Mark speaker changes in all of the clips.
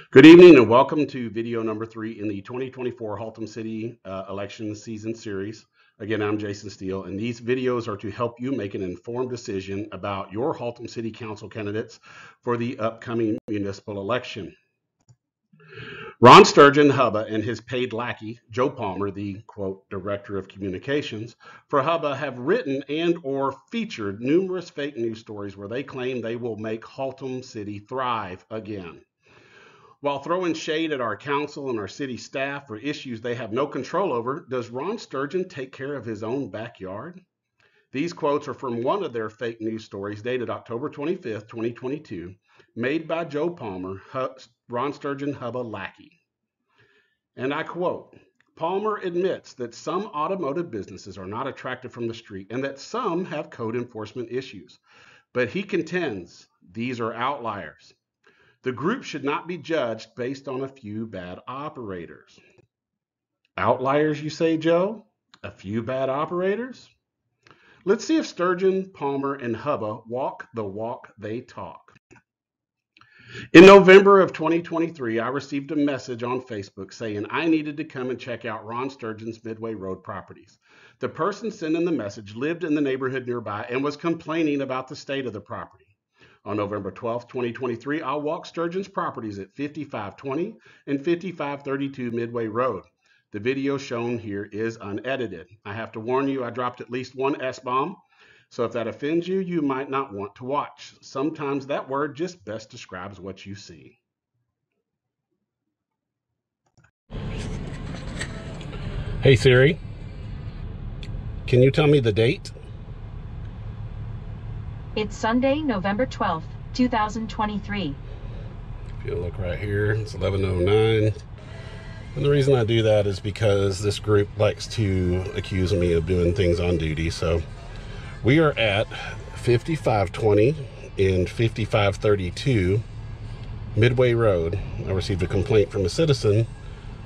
Speaker 1: Good evening and welcome to video number 3 in the 2024 Haltom City election season series. Again, I'm Jason Steele, and these videos are to help you make an informed decision about your Haltom City Council candidates for the upcoming municipal election. Ron Sturgeon Hubba and his paid lackey, Joe Palmer, the quote, director of communications for Hubba, have written and or featured numerous fake news stories where they claim they will make Haltom City thrive again. While throwing shade at our council and our city staff for issues they have no control over, does Ron Sturgeon take care of his own backyard? These quotes are from one of their fake news stories dated October 25th, 2022, made by Joe Palmer, Ron Sturgeon Hubba lackey. And I quote, Palmer admits that some automotive businesses are not attractive from the street and that some have code enforcement issues, but he contends these are outliers. The group should not be judged based on a few bad operators. Outliers, you say, Joe? A few bad operators? Let's see if Sturgeon, Palmer, and Hubba walk the walk they talk. In November of 2023, I received a message on Facebook saying I needed to come and check out Ron Sturgeon's Midway Road properties. The person sending the message lived in the neighborhood nearby and was complaining about the state of the property. On November 12, 2023, I walked Sturgeon's properties at 5520 and 5532 Midway Road. The video shown here is unedited. I have to warn you, I dropped at least one S-bomb, so if that offends you, you might not want to watch. Sometimes that word just best describes what you see. Hey Siri, can you tell me the date?
Speaker 2: It's Sunday, November 12th, 2023.
Speaker 1: If you look right here, it's 11:09. And the reason I do that is because this group likes to accuse me of doing things on duty. So we are at 5520 and 5532 Midway Road. I received a complaint from a citizen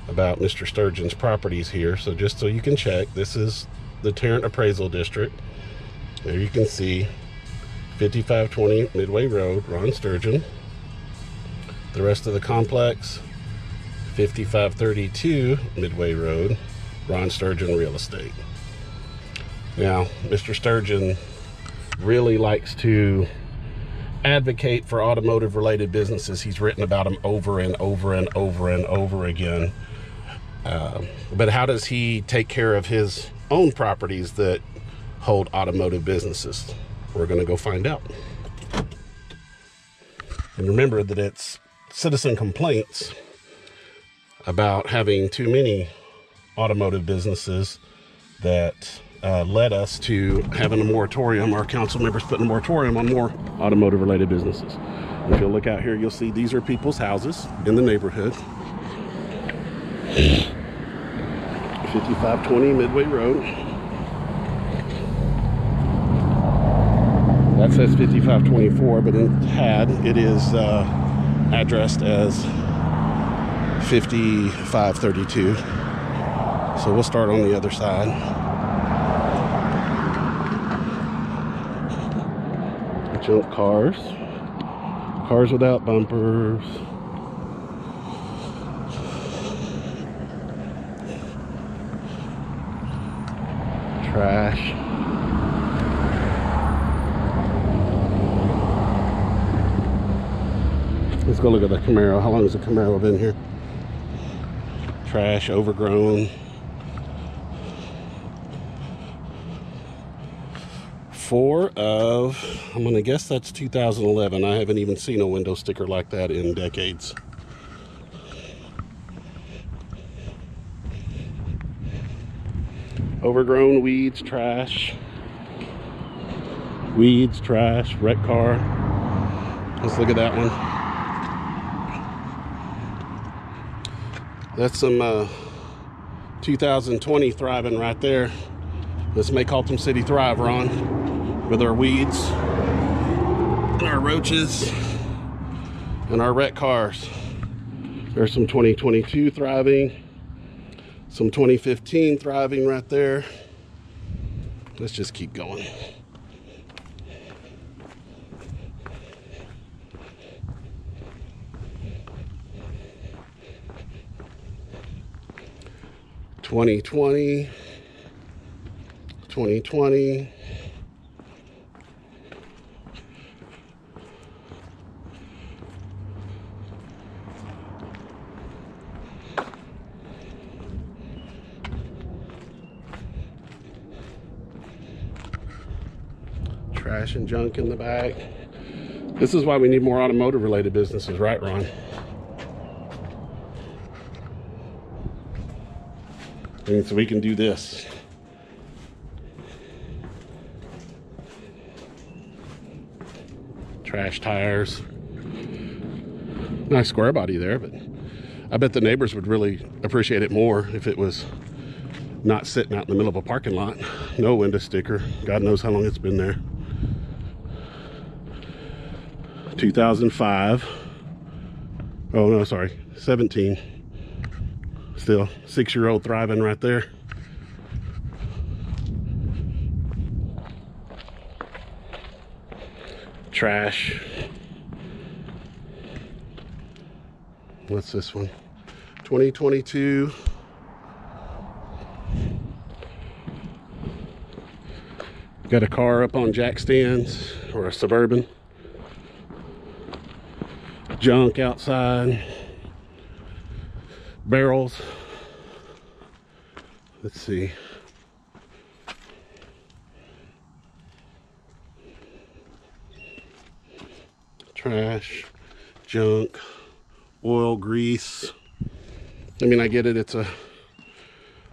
Speaker 1: about Mr. Sturgeon's properties here. So just so you can check, this is the Tarrant Appraisal District. There you can see 5520 Midway Road, Ron Sturgeon. The rest of the complex, 5532 Midway Road, Ron Sturgeon Real Estate. Now, Mr. Sturgeon really likes to advocate for automotive related businesses. He's written about them over and over and over and over again. But how does he take care of his own properties that hold automotive businesses? We're going to go find out. And remember that it's citizen complaints about having too many automotive businesses that led us to having a moratorium, our council members putting a moratorium on more automotive related businesses. If you'll look out here, you'll see these are people's houses in the neighborhood. 5520 Midway Road. That says 5524, but in HAD it is addressed as 5532. So we'll start on the other side. Junk cars. Cars without bumpers. Trash. Let's go look at the Camaro. How long has the Camaro been here? Trash, overgrown. I'm gonna guess that's 2011. I haven't even seen a window sticker like that in decades. Overgrown, weeds, trash. Weeds, trash, wrecked car. Let's look at that one. That's some 2020 thriving right there. Let's make Haltom City thrive, Ron, with our weeds and our roaches and our wrecked cars. There's some 2022 thriving, some 2015 thriving right there. Let's just keep going. 2020, 2020. Trash and junk in the back. This is why we need more automotive related businesses, right, Ron? And so we can do this. Trash tires. Nice square body there, but I bet the neighbors would really appreciate it more if it was not sitting out in the middle of a parking lot. No window sticker. God knows how long it's been there. 2005. Oh no, sorry, 17. Still 6-year-old thriving right there. Trash. What's this one? 2022. Got a car up on jack stands, or a Suburban. Junk outside. Barrels. Let's see. Trash, junk, oil, grease. I mean, I get it, it's a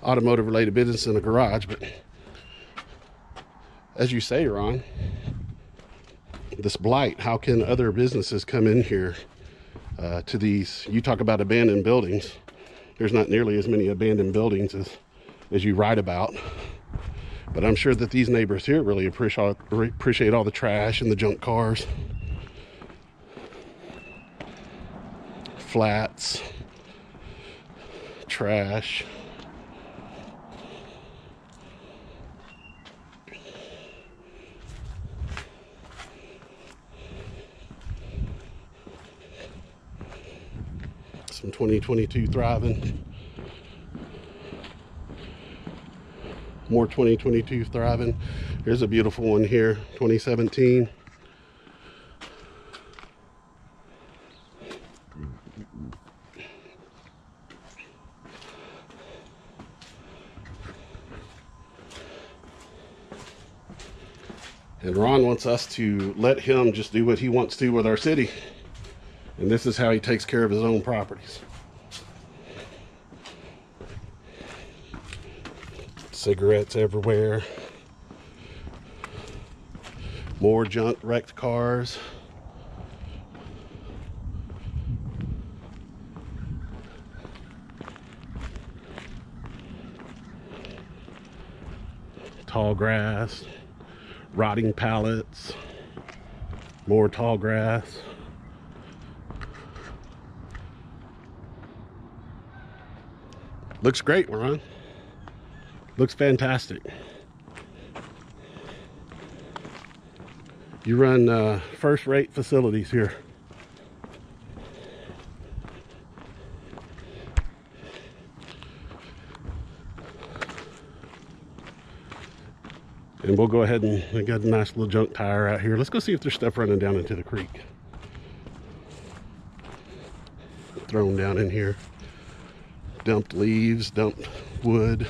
Speaker 1: automotive related business in a garage, but as you say, Ron, this blight, how can other businesses come in here to these? You talk about abandoned buildings. There's not nearly as many abandoned buildings as you write about, but I'm sure that these neighbors here really appreciate all the trash and the junk cars. Flats, trash. Some 2022 thriving. More 2022 thriving. Here's a beautiful one here, 2017. And Ron wants us to let him just do what he wants to with our city. And this is how he takes care of his own properties. Cigarettes everywhere. More junk, wrecked cars. Tall grass. Rotting pallets. More tall grass. Looks great, Ron. Looks fantastic. You run first-rate facilities here. And we'll go ahead and we got a nice little junk tire out here. Let's go see if there's stuff running down into the creek. Thrown down in here. Dumped leaves, dumped wood.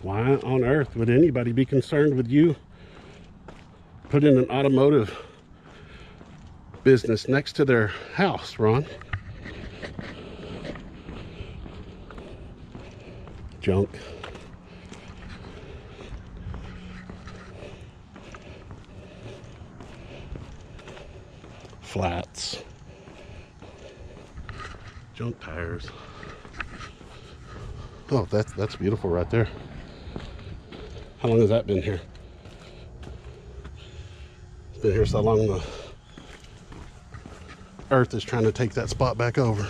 Speaker 1: Why on earth would anybody be concerned with you putting an automotive business next to their house, Ron? Junk. Flats. Junk tires. Oh, that's beautiful right there. How long has that been here? It's been here so long Earth is trying to take that spot back over.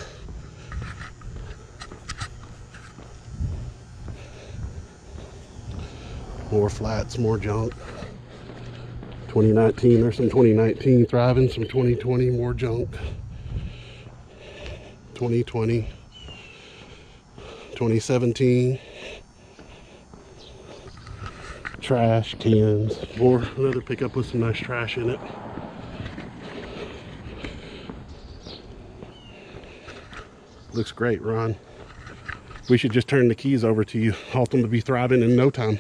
Speaker 1: More flats, more junk. 2019, there's some 2019 thriving, some 2020, more junk. 2020, 2017. Trash cans, more, another pickup with some nice trash in it. Looks great, Ron. We should just turn the keys over to you. Haltom to be thriving in no time.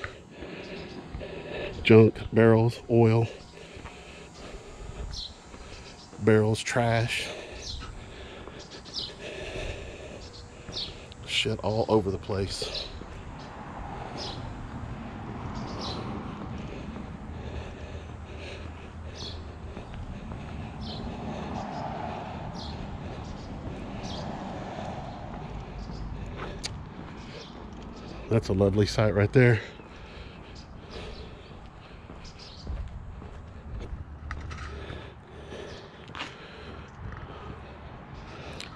Speaker 1: Junk, barrels, oil, barrels, trash. Shit all over the place. That's a lovely sight right there.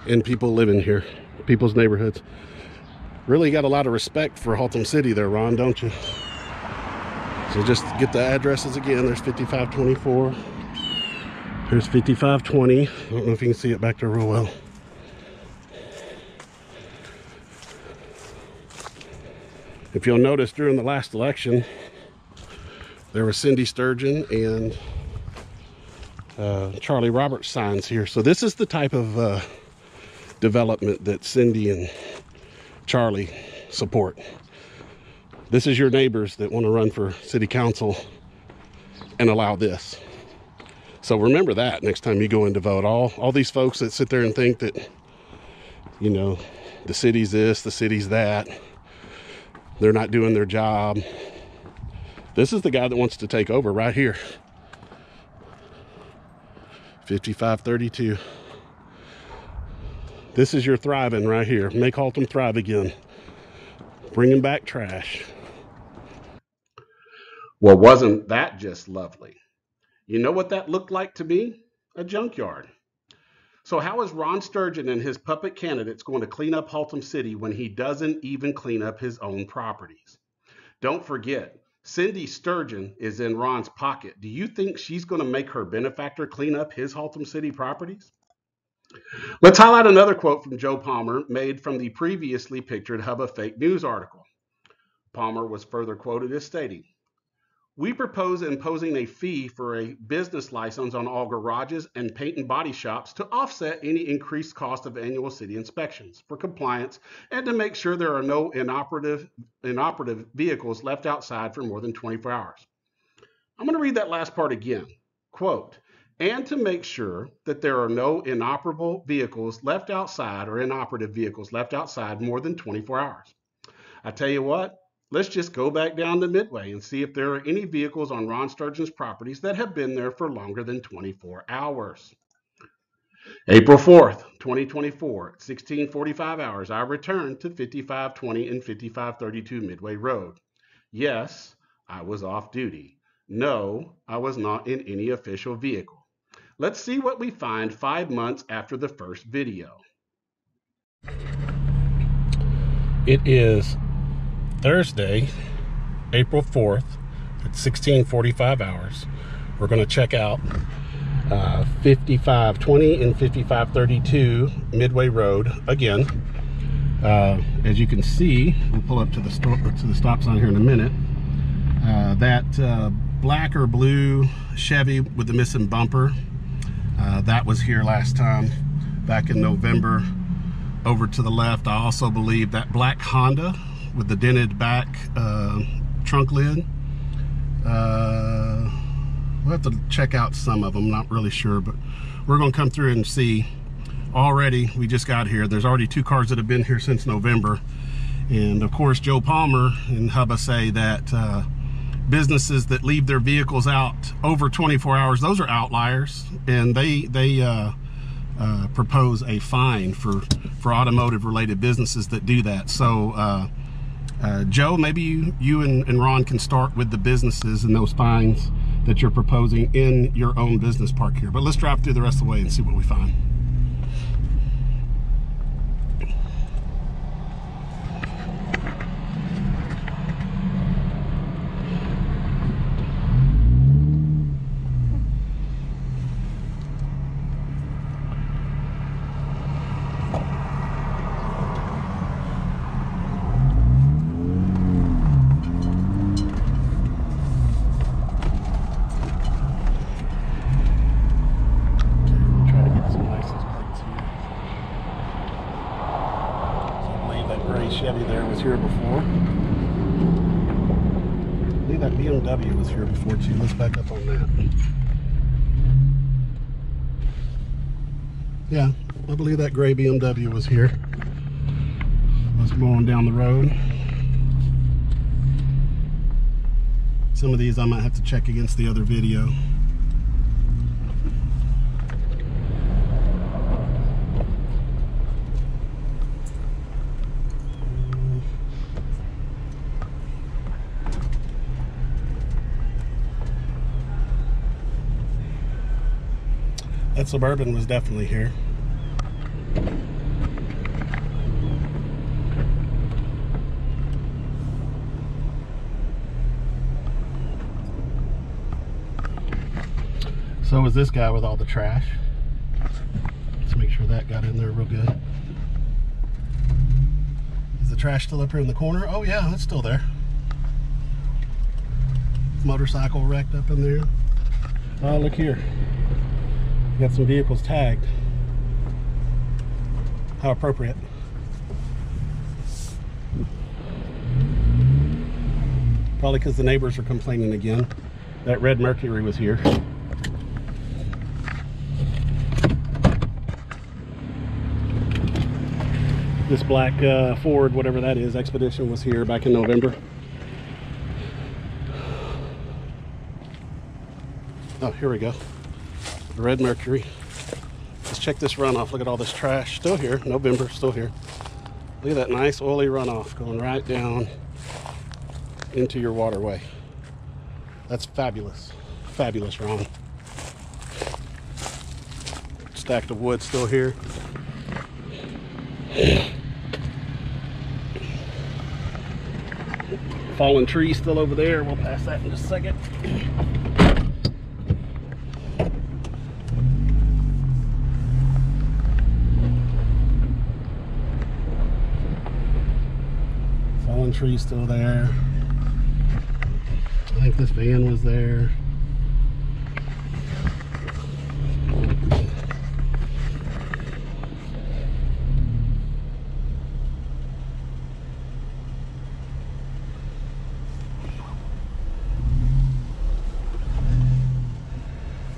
Speaker 1: And people living here, people's neighborhoods. Really got a lot of respect for Haltom City there, Ron, don't you? So just get the addresses again. There's 5524. There's 5520. I don't know if you can see it back there real well. If you'll notice, during the last election, there was Cindy Sturgeon and Charlie Roberts signs here. So this is the type of development that Cindy and Charlie support. This is your neighbors that want to run for city council and allow this. So remember that next time you go in to vote. All these folks that sit there and think that, you know, the city's this, the city's that, they're not doing their job. This is the guy that wants to take over right here. 5532. This is your thriving right here. Make Haltom thrive again. Bringing back trash. Well, wasn't that just lovely? You know what that looked like to me? A junkyard. So how is Ron Sturgeon and his puppet candidates going to clean up Haltom City when he doesn't even clean up his own properties? Don't forget, Cindy Sturgeon is in Ron's pocket. Do you think she's going to make her benefactor clean up his Haltom City properties? Let's highlight another quote from Joe Palmer made from the previously pictured Hub of Fake News article. Palmer was further quoted as stating, "We propose imposing a fee for a business license on all garages and paint and body shops to offset any increased cost of annual city inspections for compliance and to make sure there are no inoperative vehicles left outside for more than 24 hours. I'm going to read that last part again. Quote, "And to make sure that there are no inoperable vehicles left outside or inoperative vehicles left outside more than 24 hours. I tell you what, let's just go back down to Midway and see if there are any vehicles on Ron Sturgeon's properties that have been there for longer than 24 hours. April 4th, 2024, at 16:45 hours, I returned to 5520 and 5532 Midway Road. Yes, I was off duty. No, I was not in any official vehicle. Let's see what we find 5 months after the first video." It is Thursday, April 4th at 16:45 hours. We're going to check out 5520 and 5532 Midway Road again. As you can see, we'll pull up to the stop sign here in a minute. That black or blue Chevy with the missing bumper, that was here last time back in November. Over to the left, I also believe that black Honda with the dented back trunk lid. We'll have to check out some of them, not really sure, but we're going to come through and see. Already, we just got here. There's already 2 cars that have been here since November. And of course, Joe Palmer and Hubba say that businesses that leave their vehicles out over 24 hours, those are outliers, and they propose a fine for automotive related businesses that do that. So Joe, maybe you and Ron can start with the businesses and those fines that you're proposing in your own business park here. But let's drive through the rest of the way and see what we find. BMW was here before too. Let's back up on that. Yeah, I believe that gray BMW was here. I was going down the road. Some of these I might have to check against the other video. That Suburban was definitely here. So was this guy with all the trash. Let's make sure that got in there real good. Is the trash still up here in the corner? Oh yeah, it's still there. Motorcycle wrecked up in there. Oh, look here. Got some vehicles tagged. How appropriate. Probably because the neighbors are complaining again. That red Mercury was here. This black Ford, whatever that is, Expedition, was here back in November. Oh, here we go. The red Mercury. Let's check this runoff. Look at all this trash. Still here. November, still here. Look at that nice oily runoff going right down into your waterway. That's fabulous. Fabulous, Ron. Stack of wood still here. Fallen tree still over there. We'll pass that in just a second. Fallen tree still there. I think this van was there.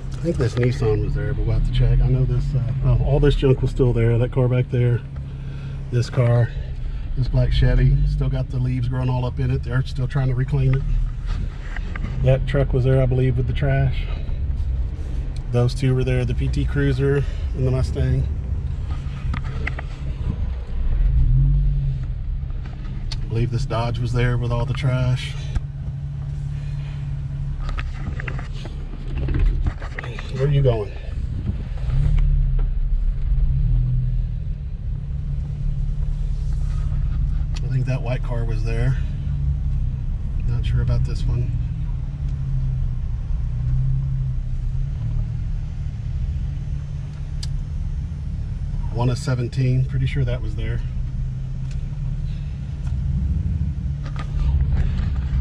Speaker 1: I think this Nissan was there, but we'll have to check. I know this, all this junk was still there. That car back there, this car, this black Chevy, still got the leaves growing all up in it. They're still trying to reclaim it. That truck was there, I believe, with the trash. Those two were there, the PT Cruiser and the Mustang. I believe this Dodge was there with all the trash. Where are you going? I think that white car was there. Not sure about this one. One of 17, pretty sure that was there.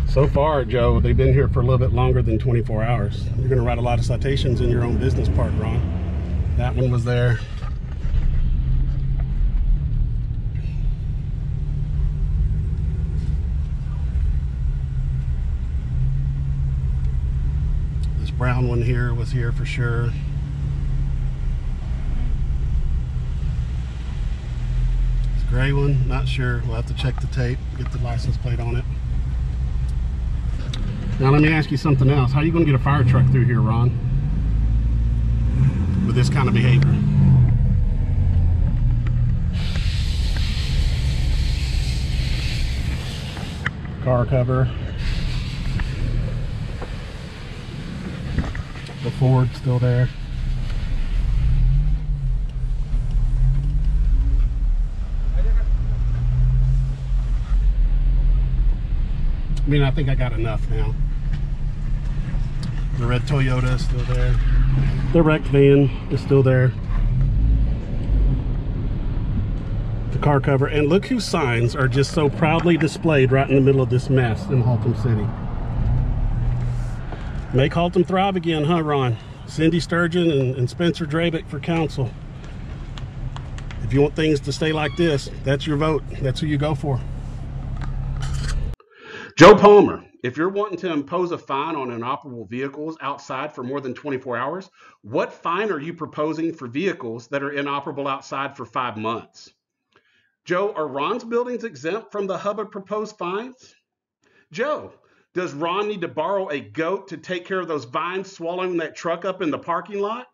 Speaker 1: So far, Joe, they've been here for a little bit longer than 24 hours. You're going to write a lot of citations in your own business park, Ron. That one was there. This brown one here was here for sure. This gray one, not sure. We'll have to check the tape, get the license plate on it. Now let me ask you something else. How are you going to get a fire truck through here, Ron, with this kind of behavior? Car cover. The Ford still there. I mean, I think I got enough now. The red Toyota is still there. The wrecked van is still there. The car cover. And look whose signs are just so proudly displayed right in the middle of this mess in Haltom City. Make Haltom thrive again, huh, Ron? Cindy Sturgeon and Spencer Drabik for council. If you want things to stay like this, that's your vote. That's who you go for. Joe Palmer If you're wanting to impose a fine on inoperable vehicles outside for more than 24 hours, what fine are you proposing for vehicles that are inoperable outside for 5 months? Joe, are Ron's buildings exempt from the hub of proposed fines? Joe, does Ron need to borrow a goat to take care of those vines swallowing that truck up in the parking lot?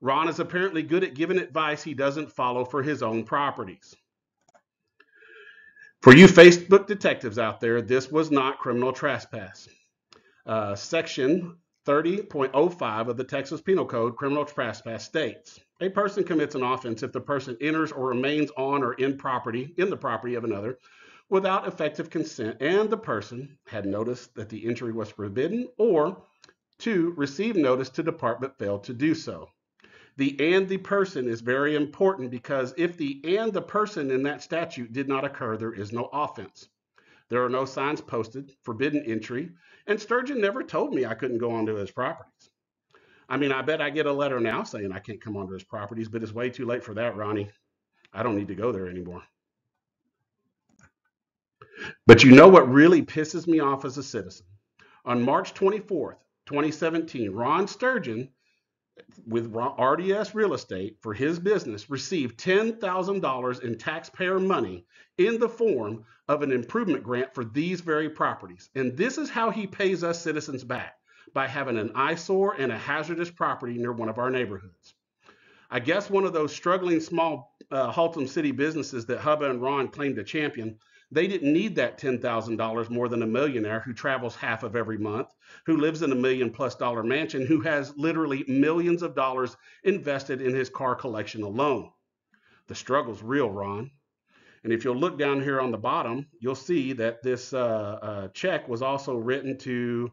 Speaker 1: Ron is apparently good at giving advice he doesn't follow for his own properties. For you Facebook detectives out there, this was not criminal trespass. Section 30.05 of the Texas Penal Code, criminal trespass states, a person commits an offense if the person enters or remains on or in the property of another without effective consent and the person had noticed that the entry was forbidden, or 2, receive notice to depart but failed to do so. The "and the person" is very important because if the "and the person" in that statute did not occur, there is no offense. There are no signs posted, forbidden entry, and Sturgeon never told me I couldn't go onto his properties. I mean, I bet I get a letter now saying I can't come onto his properties, but it's way too late for that, Ronnie. I don't need to go there anymore. But you know what really pisses me off as a citizen? On March 24th, 2017, Ron Sturgeon, with RDS Real Estate for his business, received $10,000 in taxpayer money in the form of an improvement grant for these very properties. And this is how he pays us citizens back, by having an eyesore and a hazardous property near one of our neighborhoods. I guess one of those struggling small Haltom City businesses that Hubba and Ron claim to champion, they didn't need that $10,000 more than a millionaire who travels half of every month, who lives in $1 million+ mansion, who has literally millions of dollars invested in his car collection alone. The struggle's real, Ron. And if you'll look down here on the bottom, you'll see that this check was also written to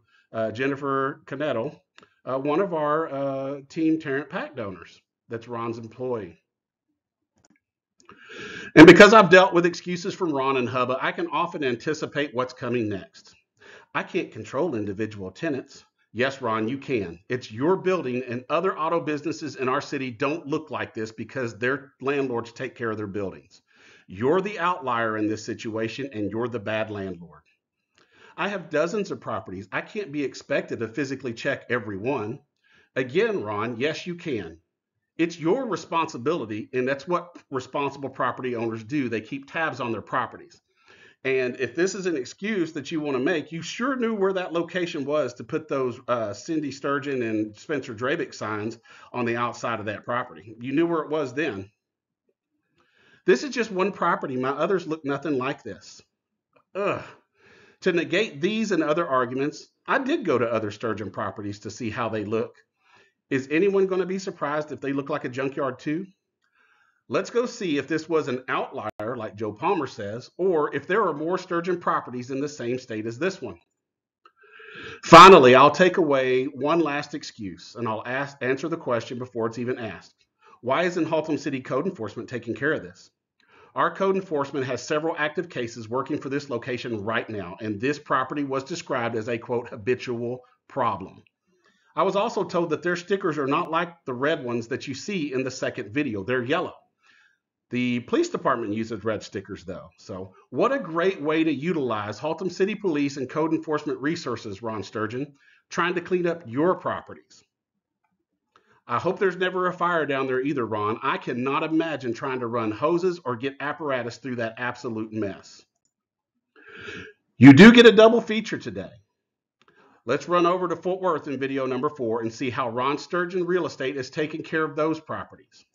Speaker 1: Jennifer Canetto, one of our Team Tarrant PAC donors. That's Ron's employee. And because I've dealt with excuses from Ron and Hubba, I can often anticipate what's coming next. I can't control individual tenants. Yes, Ron, you can. It's your building, and other auto businesses in our city don't look like this because their landlords take care of their buildings. You're the outlier in this situation, and you're the bad landlord. I have dozens of properties. I can't be expected to physically check every one. Again, Ron, yes, you can. It's your responsibility, and that's what responsible property owners do. They keep tabs on their properties. And if this is an excuse that you want to make, you sure knew where that location was to put those Cindy Sturgeon and Spencer Drabik signs on the outside of that property. You knew where it was then. This is just one property. My others look nothing like this. Ugh. To negate these and other arguments, I did go to other Sturgeon properties to see how they look. Is anyone going to be surprised if they look like a junkyard too? Let's go see if this was an outlier, like Joe Palmer says, or if there are more Sturgeon properties in the same state as this one. Finally, I'll take away one last excuse, and I'll answer the question before it's even asked. Why isn't Haltom City Code Enforcement taking care of this? Our code enforcement has several active cases working for this location right now, and this property was described as a, quote, habitual problem. I was also told that their stickers are not like the red ones that you see in the second video. They're yellow. The police department uses red stickers though. So what a great way to utilize Haltom City Police and code enforcement resources, Ron Sturgeon, trying to clean up your properties. I hope there's never a fire down there either, Ron. I cannot imagine trying to run hoses or get apparatus through that absolute mess. You do get a double feature today. Let's run over to Fort Worth in video number 4 and see how Ron Sturgeon Real Estate is taking care of those properties.